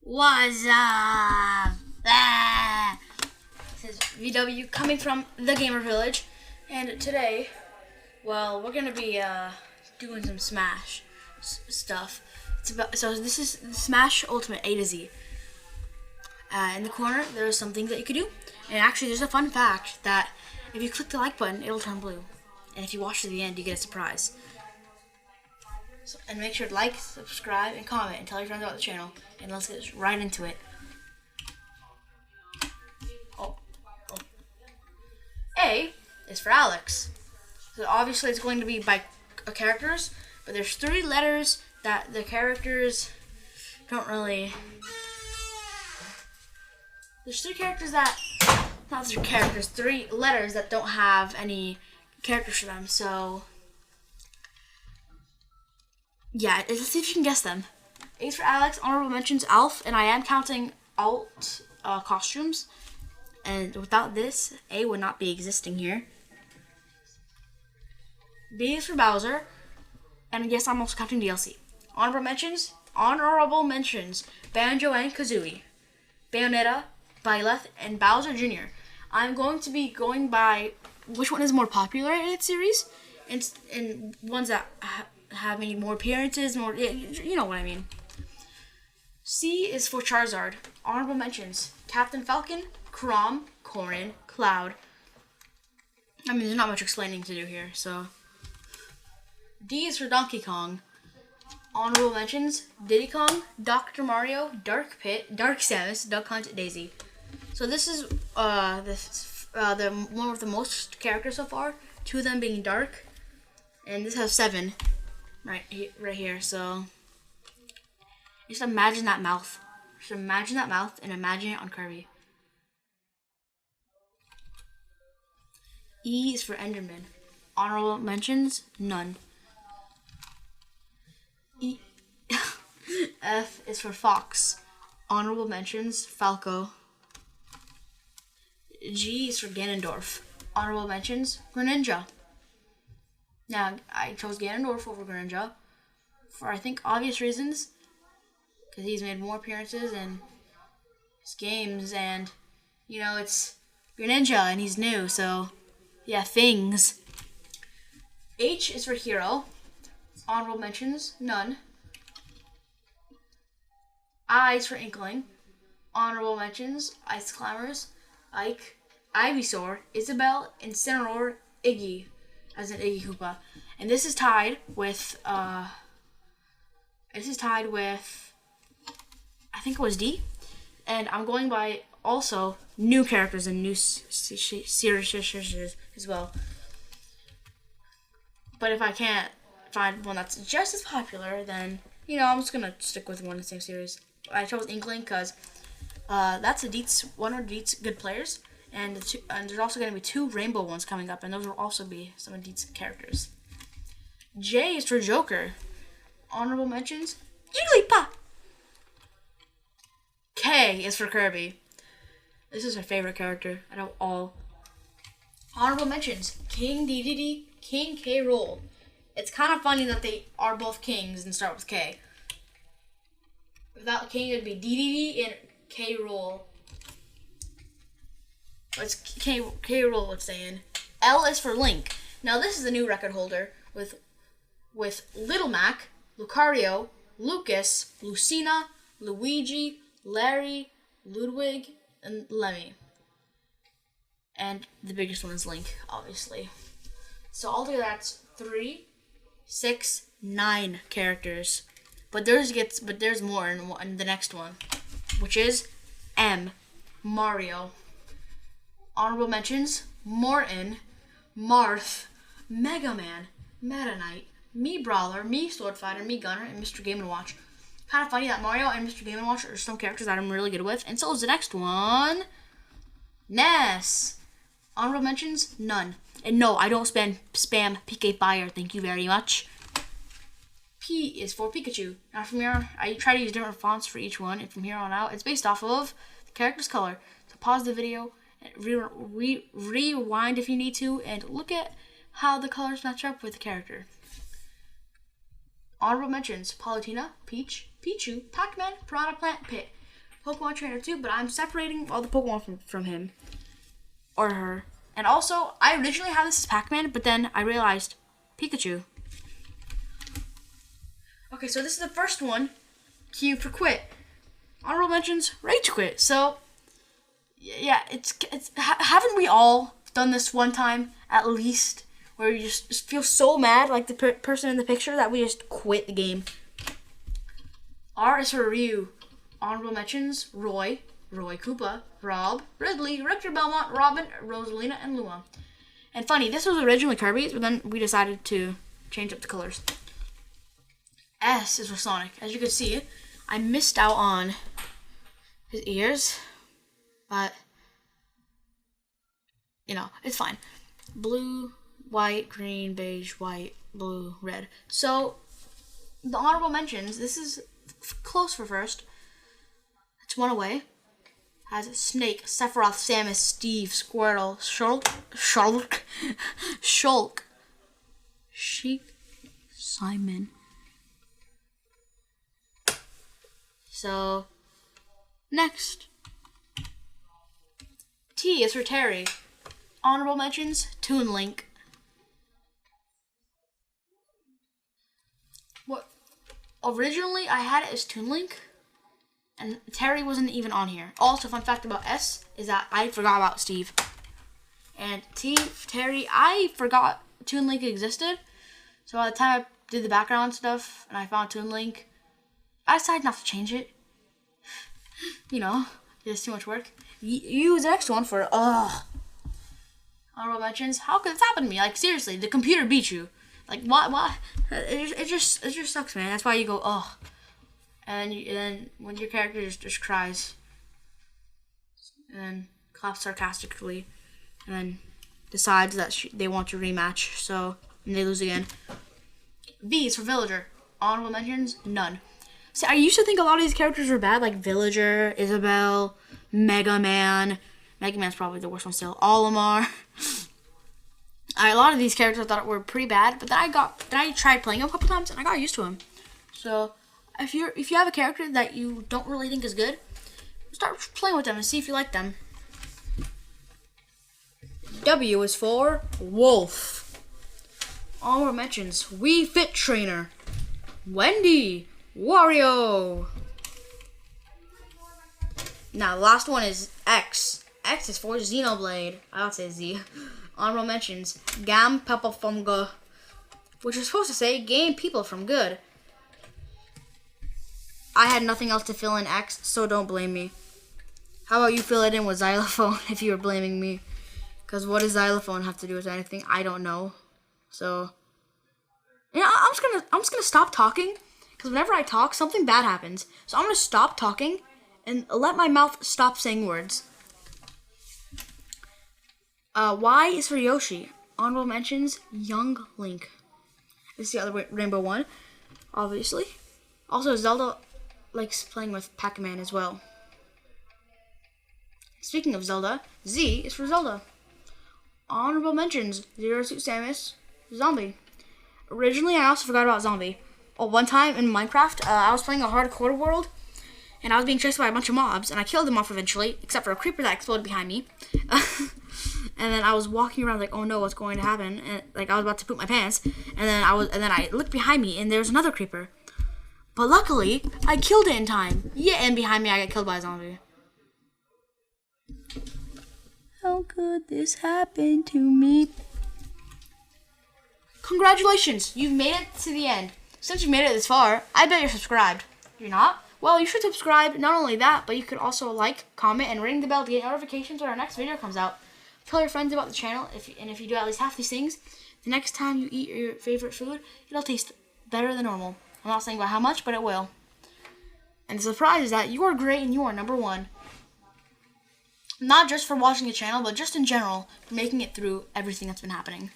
What's up? Ah! This is VW coming from TheGamerVillage, and today, well, we're gonna be doing some Smash stuff. So this is Smash Ultimate A to Z. In the corner, there's some things that you could do, and actually, there's a fun fact that if you click the like button, it'll turn blue, and if you watch to the end, you get a surprise. And make sure to like, subscribe, and comment, and tell your friends about the channel. And let's get right into it. Oh. A is for Alex. So obviously it's going to be by characters, but there's 3 letters that the characters don't really... There's 3 characters that... Not 3 characters, 3 letters that don't have any characters for them, so... Yeah, let's see if you can guess them. A is for Alex, honorable mentions Alf, and I am counting alt costumes. And without this, A would not be existing here. B is for Bowser, and yes, I'm also counting DLC. Honorable mentions, Banjo and Kazooie, Bayonetta, Byleth, and Bowser Jr. I'm going to be going by which one is more popular in its series, and ones that have many more appearances, more, you know what I mean. C is for Charizard. Honorable mentions: Captain Falcon, Chrom, Corrin, Cloud. I mean, there's not much explaining to do here, so. D is for Donkey Kong. Honorable mentions: Diddy Kong, Dr. Mario, Dark Pit, Dark Samus, Duck Hunt, Daisy. So this is the one with the most characters so far. 2 of them being Dark, and this has 7. Right here, so just imagine that mouth. Just imagine that mouth and imagine it on Kirby. E is for Enderman. Honorable mentions, none. F is for Fox. Honorable mentions, Falco. G is for Ganondorf. Honorable mentions, Greninja. Now, I chose Ganondorf over Greninja for, I think, obvious reasons. Because he's made more appearances in his games, and, you know, it's Greninja, and he's new, so, yeah, things. H is for Hero. Honorable mentions, none. I is for Inkling. Honorable mentions, Ice Climbers, Ike, Ivysaur, Isabelle, Incineroar, Iggy. As an Iggy Koopa. And this is tied with, I think it was D. And I'm going by also new characters and new series as well. But if I can't find one that's just as popular, then, you know, I'm just going to stick with one in the same series. I chose Inkling because that's one of Deet's good players. And there's also going to be 2 rainbow ones coming up, and those will also be some of Deet's characters. J is for Joker. Honorable mentions, Jigglypuff. K is for Kirby. This is my favorite character out of all. Honorable mentions, King Dedede, King K. Rool. It's kind of funny that they are both kings and start with K. Without King, it would be Dedede and K. Rool. It's K. Rool, it's saying. L is for Link. Now this is a new record holder with Little Mac, Lucario, Lucas, Lucina, Luigi, Larry, Ludwig, and Lemmy. And the biggest one is Link, obviously. So altogether that's 3, 6, 9 characters. But there's more in the next one, which is M, Mario. Honorable mentions, Morton, Marth, Mega Man, Meta Knight, Me Brawler, Me Sword Fighter, Me Gunner, and Mr. Game & Watch. Kind of funny that Mario and Mr. Game & Watch are some characters that I'm really good with, and so is the next one, Ness. Honorable mentions, none. And no, I don't spam PK Fire, thank you very much. P is for Pikachu. Now from here, I try to use different fonts for each one, and from here on out, it's based off of the character's color. So pause the video, rewind if you need to, and look at how the colors match up with the character. Honorable mentions: Palutena, Peach, Pichu, Pac-Man, Piranha Plant, Pit. Pokemon trainer too, but I'm separating all the Pokemon from him or her. And also, I originally had this as Pac-Man, but then I realized Pikachu. Okay, so this is the first one. Q for quit. Honorable mentions, rage quit. So, yeah, haven't we all done this one time at least, where you just feel so mad, like the person in the picture, that we just quit the game? R is for Ryu. Honorable mentions, Roy Koopa, Rob, Ridley, Richter Belmont, Robin, Rosalina, and Lua. And funny, this was originally Kirby's, but then we decided to change up the colors. S is for Sonic. As you can see, I missed out on his ears, but, you know, it's fine. Blue, white, green, beige, white, blue, red. So, the honorable mentions, this is close for first. It's one away. Has Snake, Sephiroth, Samus, Steve, Squirtle, Shulk, Sheik, Simon. So, next. T is for Terry. Honorable mentions, Toon Link. What? Originally, I had it as Toon Link, and Terry wasn't even on here. Also, fun fact about S is that I forgot about Steve. And T, Terry, I forgot Toon Link existed. So by the time I did the background stuff and I found Toon Link, I decided not to change it. You know, it's too much work. Use the next one for, honorable mentions. How could this happen to me? Like, seriously, the computer beat you. Like, why? It just sucks, man. That's why you go, ugh. And then when your character just cries, and then claps sarcastically, and then decides that they want to rematch, so, and they lose again. V is for Villager. Honorable mentions, none. See, I used to think a lot of these characters were bad, like Villager, Isabelle, Mega Man. Mega Man's probably the worst one still. Olimar. A lot of these characters I thought were pretty bad, but then I tried playing them a couple times and I got used to them. So, if you have a character that you don't really think is good, start playing with them and see if you like them. W is for Wolf. Honorable mentions, Wii Fit Trainer, Wendy, Wario. Now, the last one is X. X is for Xenoblade. I would say Z. Honorable mentions, Gam Peppa Funga, which is supposed to say game people from good. I had nothing else to fill in X, so don't blame me. How about you fill it in with xylophone if you were blaming me? Because what does xylophone have to do with anything? I don't know. So, you know, I'm just gonna stop talking, because whenever I talk, something bad happens. So I'm gonna stop talking and let my mouth stop saying words. Y is for Yoshi. Honorable mentions, Young Link. This is the other rainbow one, obviously. Also, Zelda likes playing with Pac-Man as well. Speaking of Zelda, Z is for Zelda. Honorable mentions, Zero Suit Samus, Zombie. Originally, I also forgot about Zombie. One time in Minecraft, I was playing a hardcore world, and I was being chased by a bunch of mobs, and I killed them off eventually, except for a creeper that exploded behind me. And then I was walking around like, oh no, what's going to happen? And like I was about to poop my pants, and then I looked behind me, and there's another creeper. But luckily, I killed it in time. Yeah, and behind me, I got killed by a zombie. How could this happen to me? Congratulations, you've made it to the end. Since you made it this far, I bet you're subscribed. You're not? Well, you should subscribe. Not only that, but you could also like, comment, and ring the bell to get notifications when our next video comes out. Tell your friends about the channel, and if you do at least half these things, the next time you eat your favorite food, it'll taste better than normal. I'm not saying by how much, but it will. And the surprise is that you are great and you are number one. Not just for watching the channel, but just in general, for making it through everything that's been happening.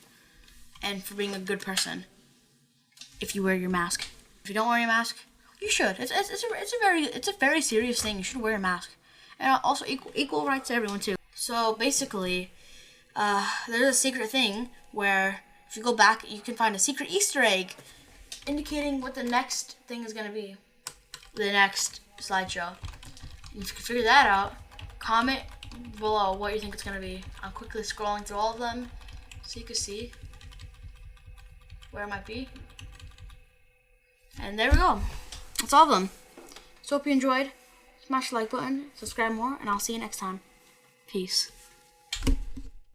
And for being a good person. If you wear your mask. If you don't wear your mask, you should. It's a very serious thing. You should wear a mask. And also equal rights to everyone too. So basically, there's a secret thing where if you go back, you can find a secret Easter egg indicating what the next thing is going to be. The next slideshow. If you can figure that out, comment below what you think it's going to be. I'm quickly scrolling through all of them so you can see where it might be. And there we go. That's all of them. So hope you enjoyed. Smash the like button, subscribe more, and I'll see you next time. Peace.